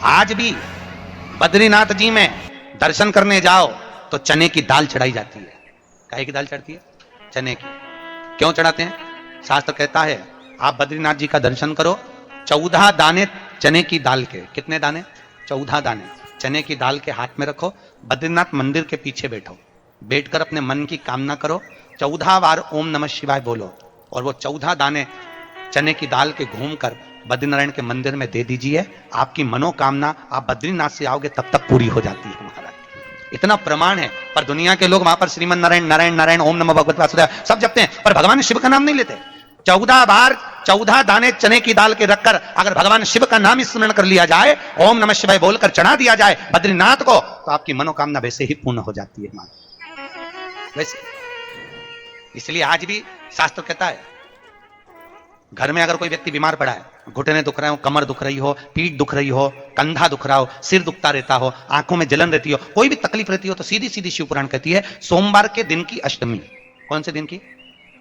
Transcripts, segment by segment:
आज भी बद्रीनाथ जी में दर्शन करने जाओ तो चने की दाल चढ़ाई जाती है। काहे की दाल चढ़ती है? चने की। क्यों चढ़ाते हैं? शास्त्र कहता है आप बद्रीनाथ जी का दर्शन करो, 14 दाने चने की दाल के। कितने दाने? 14 दाने चने की दाल के हाथ में रखो, बद्रीनाथ मंदिर के पीछे बैठो, बैठकर अपने मन की कामना करो, 14 बार ओम नमः शिवाय बोलो और वो 14 दाने चने की दाल के घूमकर बद्रीनारायण के मंदिर में दे दीजिए। आपकी मनोकामना आप बद्रीनाथ से आओगे तब तक पूरी हो जाती है महाराज। इतना प्रमाण है। पर दुनिया के लोग वहां पर श्रीमन नारायण नारायण नारायण ओम नमः भगवते वासुदेवाय सब जपते हैं, पर भगवान शिव का नाम नहीं लेते। 14 बार 14 दाने चने की दाल के रखकर अगर भगवान शिव का नाम स्मरण कर लिया जाए, ओम नमः शिवाय बोलकर चढ़ा दिया जाए बद्रीनाथ को, तो आपकी मनोकामना वैसे ही पूर्ण हो जाती है वैसे। इसलिए आज भी शास्त्र कहता है घर में अगर कोई व्यक्ति बीमार पड़ा है, घुटने दुख रहे हो, कमर दुख रही हो, पीठ दुख रही हो, कंधा दुख रहा हो, सिर दुखता रहता हो, आंखों में जलन रहती हो, कोई भी तकलीफ रहती हो, तो सीधी सीधी शिव पुराण कहती है सोमवार के दिन की अष्टमी। कौन से दिन की?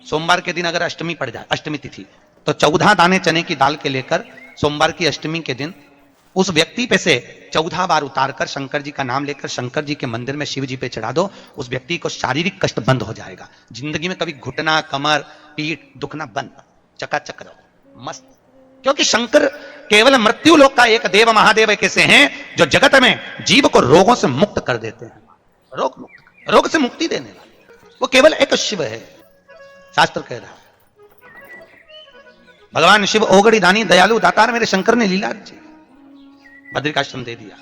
सोमवार के दिन अगर अष्टमी पड़ जाए, अष्टमी तिथि, तो 14 दाने चने की दाल के लेकर सोमवार की अष्टमी के दिन उस व्यक्ति पे से 14 बार उतारकर शंकर जी का नाम लेकर शंकर जी के मंदिर में शिव जी पे चढ़ा दो। उस व्यक्ति को शारीरिक कष्ट बंद हो जाएगा। जिंदगी में कभी घुटना, कमर, पीठ दुखना बंद, चकाचक रहो, मस्त। क्योंकि शंकर केवल मृत्यु लोक का एक देव महादेव कैसे हैं जो जगत में जीव को रोगों से मुक्त कर देते हैं। रोग मुक्त, रोग से मुक्ति देने वाला वो केवल एक शिव है। शास्त्र कह रहा है भगवान शिव ओगड़ी दानी दयालु दातार मेरे शंकर ने लीला रची, बद्रिकाश्रम दे दिया।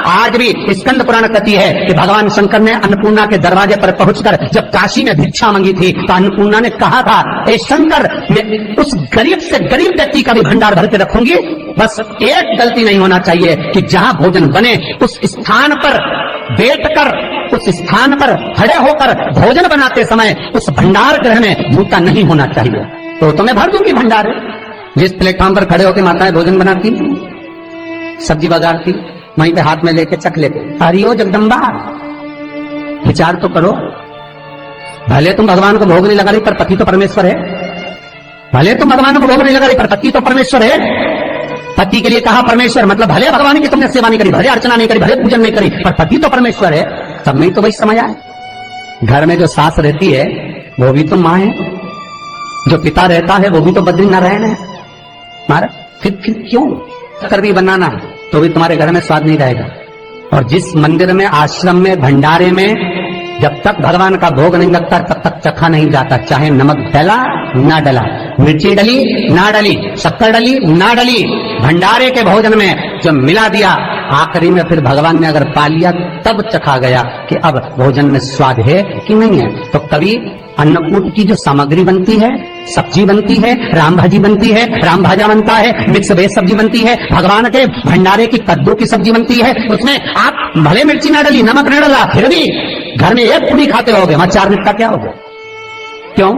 आज भी स्कंद पुराण कहती है कि भगवान शंकर ने अन्नपूर्णा के दरवाजे पर पहुंचकर जब काशी में भिक्षा मांगी थी तो अन्नपूर्णा ने कहा था, ए शंकर, मैं उस गरीब से गरीब व्यक्ति का भी भंडार भर के रखूंगी, बस एक गलती नहीं होना चाहिए कि जहां भोजन बने उस स्थान पर बैठकर, उस स्थान पर खड़े होकर भोजन बनाते समय उस भंडार गृह में जूता नहीं होना चाहिए। तो मैं भर दूंगी भंडार। जिस प्लेटफॉर्म पर खड़े होकर माताएं भोजन बनाती, सब्जी बगाड़ती, वहीं पे हाथ में लेके चख लेते। हरिओ जगदम्बा, विचार तो करो। भले तुम भगवान को भोग नहीं लगा रही पर पति तो परमेश्वर है। भले तुम भगवान को भोग नहीं लगा रही पर पति तो परमेश्वर है। पति के लिए कहा परमेश्वर, मतलब भले भगवान की तुमने सेवा नहीं करी, भले अर्चना नहीं करी, भले पूजन नहीं करी, पर पति तो परमेश्वर है। तब नहीं तो वही समझ आए। घर में जो सास रहती है वो भी तो माँ है, जो पिता रहता है वो भी तो बद्रीनारायण है। मारा फिर क्यों कर भी बनाना है तो भी तुम्हारे घर में स्वाद नहीं रहेगा। और जिस मंदिर में, आश्रम में, भंडारे में जब तक भगवान का भोग नहीं लगता तब तक चखा नहीं जाता, चाहे नमक डला ना डला, मिर्ची डली ना डली, शक्कर डली ना डली, भंडारे के भोजन में जो मिला दिया आखिरी में फिर भगवान ने अगर पा लिया तब चखा गया कि अब भोजन में स्वाद है कि नहीं है। तो कभी अन्नकूट की जो सामग्री बनती है, सब्जी बनती है, राम भाजी बनती है, राम भाजा बनता है, मिक्स वेज सब्जी बनती है, भगवान के भंडारे की कद्दू की सब्जी बनती है, उसमें आप भले मिर्ची ना डली, नमक न डला, फिर भी घर में एक पूरी खाते होगे, वहां 4 मिनट का क्या होगा? क्यों?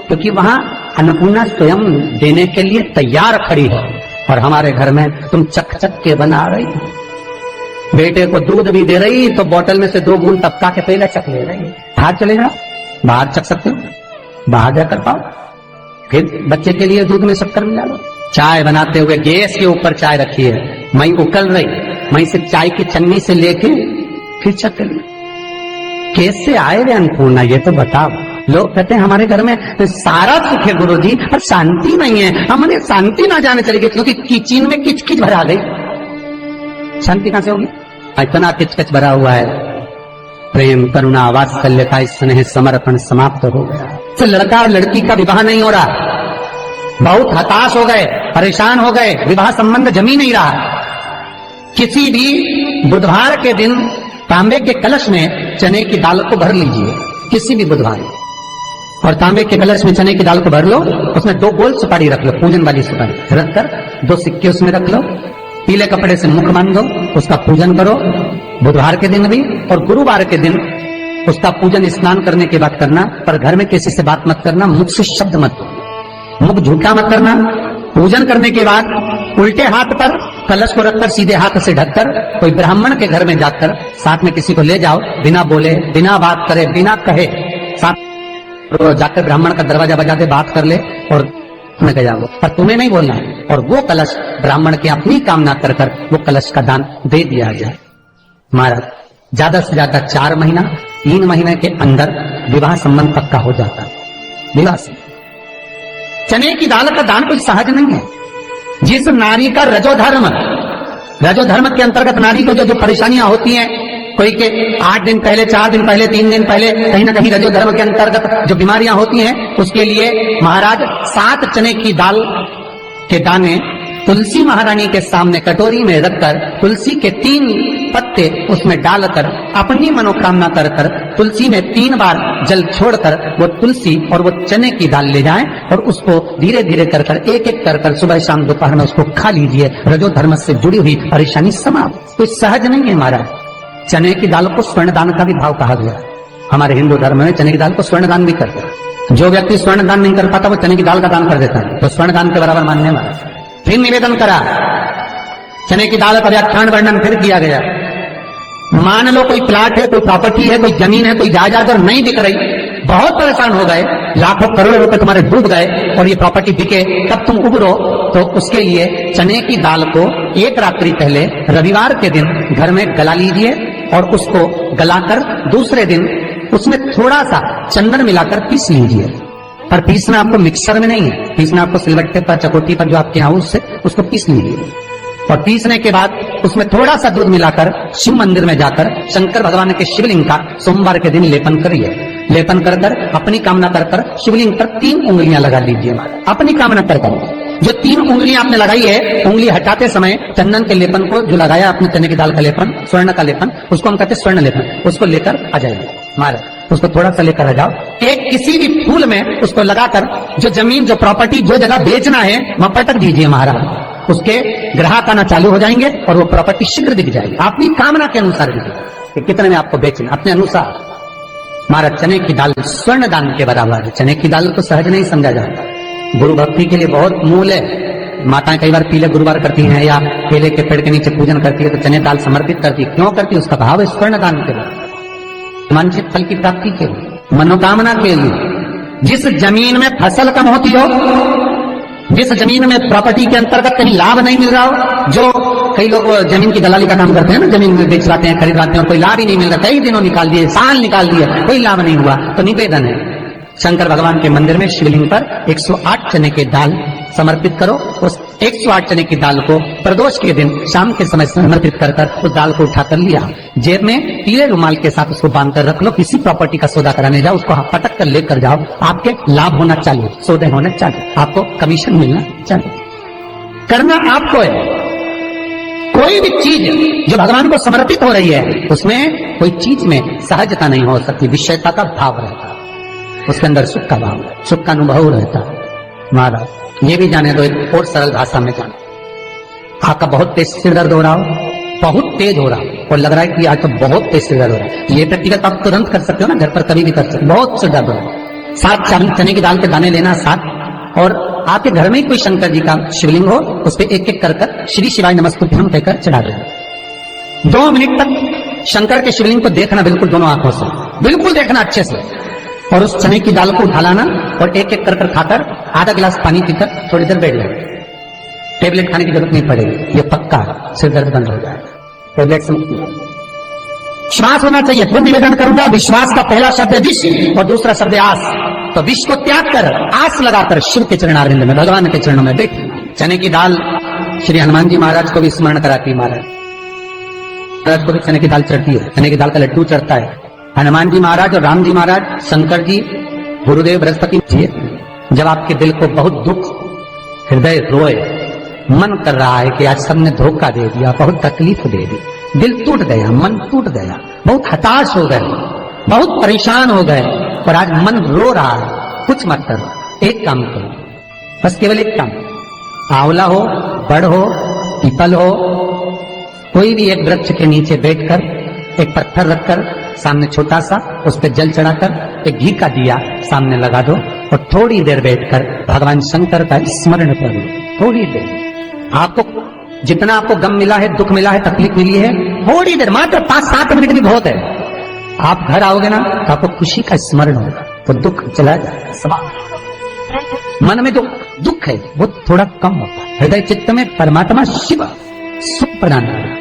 क्योंकि वहां अन्नपूर्णा स्वयं देने के लिए तैयार खड़ी है। और हमारे घर में तुम चक चक के बना रही, बेटे को दूध भी दे रही तो बोतल में से 2 बूंद टपका के पहले चख ले रही। बाहर चले जाओ, बाहर चख सकते हो, बाहर जाकर पाओ, फिर बच्चे के लिए दूध में शक्कर मिला लो। चाय बनाते हुए गैस के ऊपर चाय रखी है, मई उकल रही, मई से चाय की छन्नी से लेके फिर चख ली। कैसे आए रे अन्नपूर्णा, ये तो बताओ। लोग कहते हैं हमारे घर में सारा सुख है गुरुजी, पर शांति नहीं है। हमने शांति ना जाने चलेगी क्योंकि किचन में किच किच भरा गई। शांति कहां से होगी? इतना किच किच भरा हुआ है। प्रेम, करुणा, वात्सल्य का स्नेह, समर्पण समाप्त हो गया। तो लड़का और लड़की का विवाह नहीं हो रहा, बहुत हताश हो गए, परेशान हो गए, विवाह संबंध जमी नहीं रहा। किसी भी बुधवार के दिन तांबे के कलश में चने की दाल को भर लीजिए, किसी भी बुधवार, और तांबे के कलश में चने की दाल को भर लो, उसमें 2 गोल सुपारी रख लो, पूजन वाली सुपारी रखकर 2 सिक्के उसमें रख लो, पीले कपड़े से मुख बांध दो, उसका पूजन करो। बुधवार के दिन भी और गुरुवार के दिन उसका पूजन स्नान करने के बाद करना, पर घर में किसी से बात मत करना, मुख से शब्द मत, मुख झूठा मत करना। पूजन करने के बाद उल्टे हाथ पर कलश को रखकर सीधे हाथ से ढककर कोई ब्राह्मण के घर में जाकर साथ में किसी को ले जाओ, बिना बोले, बिना बात करे, बिना कहे, साथ जाकर ब्राह्मण का दरवाजा बजा दे, बात कर ले और मैं गया वो, पर तुम्हें नहीं बोलना है। और वो कलश ब्राह्मण की अपनी कामना कर कर वो कलश का दान दे दिया जाए। महाराज ज्यादा से ज्यादा 4 महीना 3 महीने के अंदर विवाह संबंध पक्का हो जाता है। विवाह से चने की दाल का दान कोई सहज नहीं है। जिस नारी का रजोधर्म के अंतर्गत नारी को जो परेशानियां होती हैं, कोई के 8 दिन पहले, 4 दिन पहले, 3 दिन पहले कहीं ना कहीं रजोधर्म के अंतर्गत जो बीमारियां होती हैं, उसके लिए महाराज 7 चने की दाल के दाने तुलसी महारानी के सामने कटोरी में रखकर तुलसी के 3 पत्ते उसमें डालकर अपनी मनोकामना कर कर तुलसी में 3 बार जल छोड़कर वो तुलसी और वो चने की दाल ले जाएं और उसको धीरे धीरे कर कर एक एक कर कर सुबह शाम दोपहर में उसको खा लीजिए। रजोधर्म से जुड़ी हुई परेशानी समाप्त। कोई सहज नहीं है महाराज। चने की दाल को स्वर्ण दान का भी भाव कहा गया। हमारे हिंदू धर्म में चने की दाल को स्वर्ण दान भी करते हैं। जो व्यक्ति स्वर्ण दान नहीं कर पाता वो चने की दाल का दान कर देता है, तो स्वर्ण दान के बराबर मानने वाला। फिर निवेदन करा, चने की दाल का व्याख्यान वर्णन फिर किया गया। मान लो कोई प्लाट है, कोई प्रॉपर्टी है, कोई जमीन है, कोई जायदाद और नहीं बिक रही, बहुत परेशान हो गए, लाखों करोड़ों रुपए तुम्हारे डूब गए और ये प्रॉपर्टी बिके, तब तुम उबरो, तो उसके लिए चने की दाल को एक रात्रि पहले रविवार के दिन घर में गला लीजिए और उसको गलाकर दूसरे दिन उसमें थोड़ा सा चंदन मिलाकर पीस लीजिए। पर पीसना आपको मिक्सर में नहीं है, पीसना आपको सिलबट्टे पर, चकोटी पर जो आपके यहाँ उससे उसको पीस लीजिए। और पीसने के बाद उसमें थोड़ा सा दूध मिलाकर शिव मंदिर में जाकर शंकर भगवान के शिवलिंग का सोमवार के दिन लेपन करिए। लेपन कर कर अपनी कामना कर कर शिवलिंग पर 3 उंगलियां लगा लीजिए। अपनी कामना कर कर जो 3 उंगलियां आपने लगाई है, उंगली हटाते समय चंदन के लेपन को जो लगाया अपने चने की दाल का लेपन, स्वर्ण का लेपन, उसको हम कहते हैं स्वर्ण लेपन, उसको लेकर आ जाइए। महाराज उसको थोड़ा सा लेकर आ जाओ, एक किसी भी फूल में उसको लगाकर जो जमीन, जो प्रॉपर्टी, जो जगह बेचना है वहां पटक दीजिए महाराज। उसके ग्राहक आना चालू हो जाएंगे और वो प्रॉपर्टी शीघ्र दिख जाएगी। अपनी कामना के अनुसार दिखेगी कि कितने में आपको बेचना, अपने अनुसार। महाराज चने की दाल स्वर्ण दान के बराबर है। चने की दाल को सहज नहीं समझा जाता। गुरु भक्ति के लिए बहुत मूल है। माताएं कई बार पीले गुरुवार करती हैं या केले के पेड़ के नीचे पूजन करती है तो चने दाल समर्पित करती है। क्यों करती है? उसका भाव है स्वर्ण दान के लिए, वांछित फल की प्राप्ति के लिए, मनोकामना के लिए। जिस जमीन में फसल कम होती हो, जिस जमीन में प्रॉपर्टी के अंतर्गत कहीं लाभ नहीं मिल रहा हो, जो कई लोग जमीन की दलाली का काम करते हैं ना, जमीन में बेचवाते हैं, खरीदवाते हैं और कोई लाभ ही नहीं मिल रहा, कई दिनों निकाल दिए, साल निकाल दिए, कोई लाभ नहीं हुआ, तो निवेदन है शंकर भगवान के मंदिर में शिवलिंग पर 108 चने के दाल समर्पित करो। उस 108 चने की दाल को प्रदोष के दिन शाम के समय समर्पित कर कर उस दाल को उठाकर लिया, जेब में पीले रुमाल के साथ उसको बांध कर रख लो। किसी प्रॉपर्टी का सौदा कराने जाओ, उसको पटक कर लेकर जाओ, आपके लाभ होना चाहिए, सौदे होने चाहिए, आपको कमीशन मिलना चाहिए। करना आपको है। कोई भी चीज जो भगवान को समर्पित हो रही है उसमें कोई चीज में सहजता नहीं हो सकती, विषयता का भाव रहता है, उसके अंदर सुख का भाव, सुख का अनुभव रहता है। महाराज ये भी जाने दो, एक और सरल भाषा में जाने, आपका बहुत तेज सिर दर्द हो रहा हो, बहुत तेज हो रहा हो और लग रहा है कि आज तो बहुत तेज सिर दर्द हो रहा है, ये व्यक्तिगत आप तुरंत कर सकते हो ना, घर पर कभी भी कर सकते हो। बहुत सिर दर्द हो रहा है, 7 चने की दाल के दाने लेना 7, और आपके घर में ही कोई शंकर जी का शिवलिंग हो, उस पर एक एक कर श्री शिवाय नमस्तुभ्यम कहकर चढ़ा देना। 2 मिनट तक शंकर के शिवलिंग को देखना, बिल्कुल दोनों आंखों से, बिल्कुल देखना अच्छे से, और उस चने की दाल को उठा लाना और एक एक कर खाकर आधा गिलास पानी पीकर थोड़ी देर बैठ जाए। टेबलेट खाने की जरूरत नहीं पड़ेगी, ये पक्का सिर दर्द बंद हो जाएगा, टेबलेट से मुक्ति। विश्वास होना चाहिए। फिर निवेदन करूंगा, विश्वास का पहला शब्द है विष और दूसरा शब्द है आस। तो विष को त्याग कर आस लगाकर शिव के चरणारविंद में, भगवान के चरणों में बैठ। चने की दाल श्री हनुमान जी महाराज को भी स्मरण कराती है। महाराज को भी चने की दाल चढ़ती है, चने की दाल का लड्डू चढ़ता है। हनुमान जी महाराज और राम जी महाराज, शंकर जी, गुरुदेव बृहस्पति जी, जब आपके दिल को बहुत दुख, हृदय रोए, मन कर रहा है कि आज सबने धोखा दे दिया, बहुत तकलीफ दे दी, दिल टूट गया, मन टूट गया, बहुत हताश हो गए, बहुत परेशान हो गए और आज मन रो रहा है, कुछ मत करो, एक काम करो, बस केवल एक काम, आंवला हो, बड़ हो, पीपल हो, कोई भी एक वृक्ष के नीचे बैठकर एक पत्थर रखकर सामने छोटा सा, उस पर जल चढ़ाकर एक घी का दिया सामने लगा दो और थोड़ी देर बैठकर भगवान शंकर का स्मरण करो। थोड़ी देर, आपको जितना आपको गम मिला है, दुख मिला है, तकलीफ मिली है, थोड़ी देर, मात्र 5-7 मिनट भी बहुत है। आप घर आओगे ना तो आपको खुशी का स्मरण होगा, तो दुख चला जाएगा। मन में जो दुख है वो थोड़ा कम होता है। हृदय चित्त में परमात्मा शिव सुख प्रदान करे।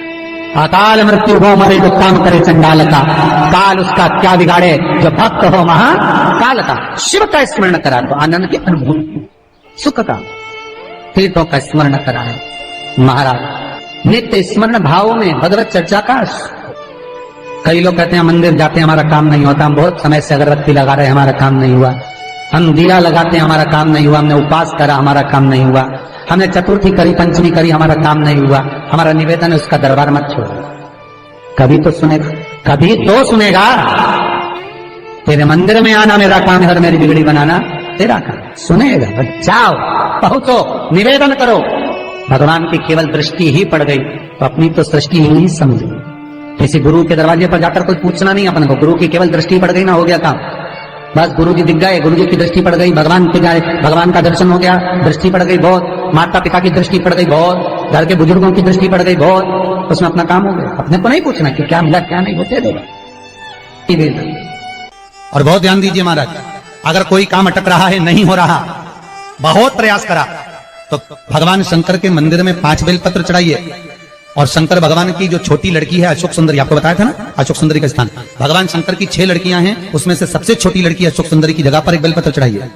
अकाल मृत्यु हो मरे जो काम करे चंडाल का, काल उसका क्या बिगाड़े जो भक्त हो महाकाल का। शिव का स्मरण करा तो आनंद की अनुभूति, सुख का, तीर्थों का स्मरण कराए महाराज। नित्य स्मरण भाव में भगवत चर्चा का। कई लोग कहते हैं मंदिर जाते हैं हमारा काम नहीं होता, हम बहुत समय से अगरबत्ती लगा रहे हैं हमारा काम नहीं हुआ, हम दिया लगाते हैं हमारा काम नहीं हुआ, हमने उपवास करा हमारा काम नहीं हुआ, हमने चतुर्थी करी पंचमी करी हमारा काम नहीं हुआ। हमारा निवेदन है उसका दरबार मत छोड़ो, कभी तो सुनेगा, कभी तो सुनेगा। तेरे मंदिर में आना मेरा काम है और मेरी बिगड़ी बनाना तेरा काम, सुनेगा। जाओ पहुंचो निवेदन करो। भगवान की केवल दृष्टि ही पड़ गई तो अपनी तो सृष्टि ही नहीं समझी। किसी गुरु के दरवाजे पर जाकर कोई पूछना नहीं अपन को, गुरु की केवल दृष्टि पड़ गई ना, हो गया काम। बस गुरु जी दिख गए, गुरु जी की दृष्टि पड़ गई, भगवान के जाए, भगवान का दर्शन हो गया, दृष्टि पड़ गई बहुत, माता पिता की दृष्टि पड़ गई बहुत, घर के बुजुर्गों की दृष्टि पड़ गई बहुत, उसमें अपना काम हो गया। अपने को नहीं पूछना कि क्या मिला क्या नहीं, होते देगा। और बहुत ध्यान दीजिए महाराज, अगर कोई काम अटक रहा है, नहीं हो रहा, बहुत प्रयास करा, तो भगवान शंकर के मंदिर में 5 बेलपत्र चढ़ाइए। और शंकर भगवान की जो छोटी लड़की है अशोक सुंदरी, आपको बताया था ना अशोक सुंदरी का स्थान, भगवान शंकर की 6 लड़कियां हैं, उसमें से सबसे छोटी लड़की अशोक सुंदरी की जगह पर एक बेलपत्र चढ़ाइए।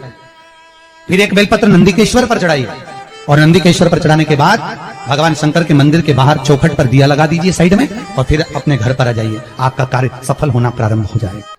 फिर एक बेलपत्र नंदीकेश्वर पर चढ़ाइए, और नंदीकेश्वर पर चढ़ाने के बाद भगवान शंकर के मंदिर के बाहर चौखट पर दिया लगा दीजिए साइड में, और फिर अपने घर पर आ जाइए, आपका कार्य सफल होना प्रारंभ हो जाएगा।